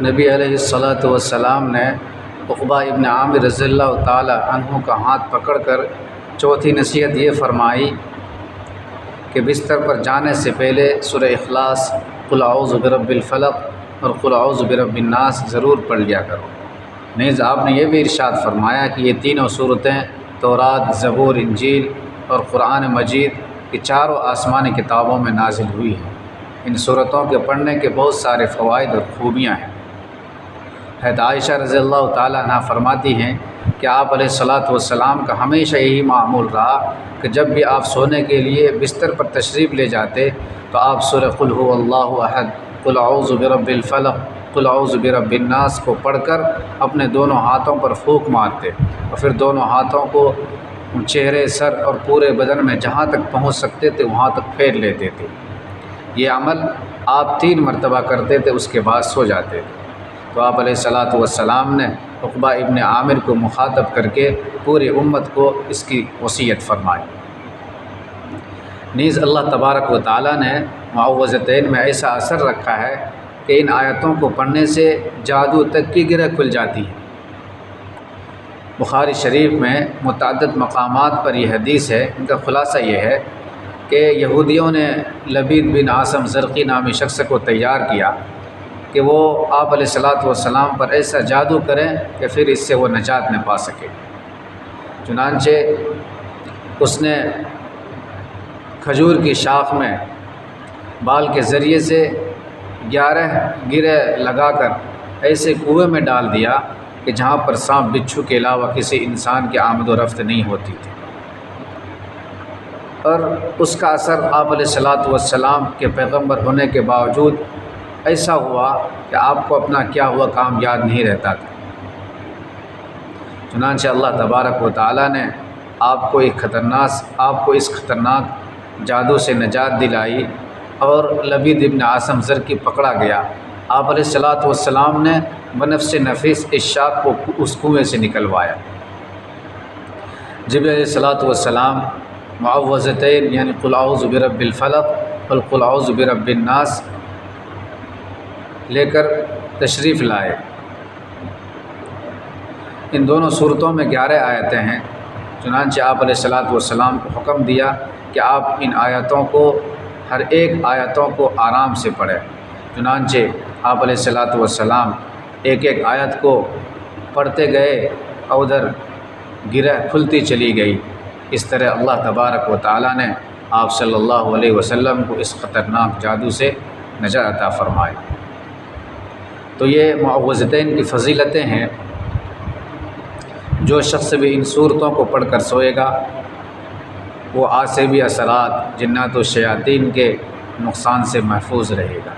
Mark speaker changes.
Speaker 1: نبی علیہ الصلاۃ والسلام نے عقبہ ابن عامر رضی اللہ تعالی عنہ کا ہاتھ پکڑ کر چوتھی نصیحت یہ فرمائی کہ بستر پر جانے سے پہلے سورہ اخلاص، قل اعوذ برب الفلق اور قل اعوذ برب الناس ضرور پڑھ لیا کرو۔ نیز آپ نے یہ بھی ارشاد فرمایا کہ یہ تینوں صورتیں تورات، زبور، انجیل اور قرآن مجید کی چاروں آسمانی کتابوں میں نازل ہوئی ہیں۔ ان صورتوں کے پڑھنے کے بہت سارے فوائد اور خوبیاں ہیں۔ حضرت عائشہ رضی اللہ تعالیٰ عنہ فرماتی ہیں کہ آپ علیہ الصلاۃ والسلام کا ہمیشہ یہی معمول رہا کہ جب بھی آپ سونے کے لیے بستر پر تشریف لے جاتے تو آپ سورہ قل هو اللہ احد، قل اعوذ برب الفلق، قل اعوذ برب الناس کو پڑھ کر اپنے دونوں ہاتھوں پر پھونک مارتے اور پھر دونوں ہاتھوں کو چہرے، سر اور پورے بدن میں جہاں تک پہنچ سکتے تھے وہاں تک پھیر لیتے تھے۔ یہ عمل آپ 3 مرتبہ کرتے تھے، اس کے بعد سو جاتے تھے۔ تو آپ علیہ الصلاۃ والسلام نے عقبہ ابن عامر کو مخاطب کر کے پوری امت کو اس کی وصیت فرمائی۔ نیز اللہ تبارک و تعالیٰ نے معوذتین میں ایسا اثر رکھا ہے کہ ان آیتوں کو پڑھنے سے جادو تک کی گرہ کھل جاتی ہے۔ بخاری شریف میں متعدد مقامات پر یہ حدیث ہے، ان کا خلاصہ یہ ہے کہ یہودیوں نے لبید بن عاصم زرقی نامی شخص کو تیار کیا کہ وہ آپ علیہ الصلاۃ والسلام پر ایسا جادو کریں کہ پھر اس سے وہ نجات نہ پا سکے۔ چنانچہ اس نے کھجور کی شاخ میں بال کے ذریعے سے 11 گرہ لگا کر ایسے کنویں میں ڈال دیا کہ جہاں پر سانپ بچھو کے علاوہ کسی انسان کی آمد و رفت نہیں ہوتی تھی، اور اس کا اثر آپ علیہ الصلاۃ والسلام کے پیغمبر ہونے کے باوجود ایسا ہوا کہ آپ کو اپنا کیا ہوا کام یاد نہیں رہتا تھا۔ چنانچہ اللہ تبارک و تعالیٰ نے آپ کو اس خطرناک جادو سے نجات دلائی اور لبید ابن عاصم زرقی پکڑا گیا۔ آپ علیہ الصلاۃ والسلام نے بنفس نفیس اس شاخ کو اس کنویں سے نکلوایا۔ جب علیہ الصلاۃ والسلام معوذتین یعنی قل اعوذ برب الفلق اور قل اعوذ برب الناس لے کر تشریف لائے۔ ان دونوں صورتوں میں 11 آیتیں ہیں۔ چنانچہ آپ علیہ الصلاۃ والسلام کو حکم دیا کہ آپ ان آیتوں کو ہر ایک آیتوں کو آرام سے پڑھیں۔ چنانچہ آپ علیہ الصلاۃ والسلام ایک ایک آیت کو پڑھتے گئے اور ادھر گرہ کھلتی چلی گئی۔ اس طرح اللہ تبارک و تعالیٰ نے آپ صلی اللہ علیہ وسلم کو اس خطرناک جادو سے نجات عطا فرمائی۔ تو یہ معوذتین کی فضیلتیں ہیں۔ جو شخص بھی ان صورتوں کو پڑھ کر سوئے گا وہ آسیبی اثرات، جنات و شیاطین کے نقصان سے محفوظ رہے گا۔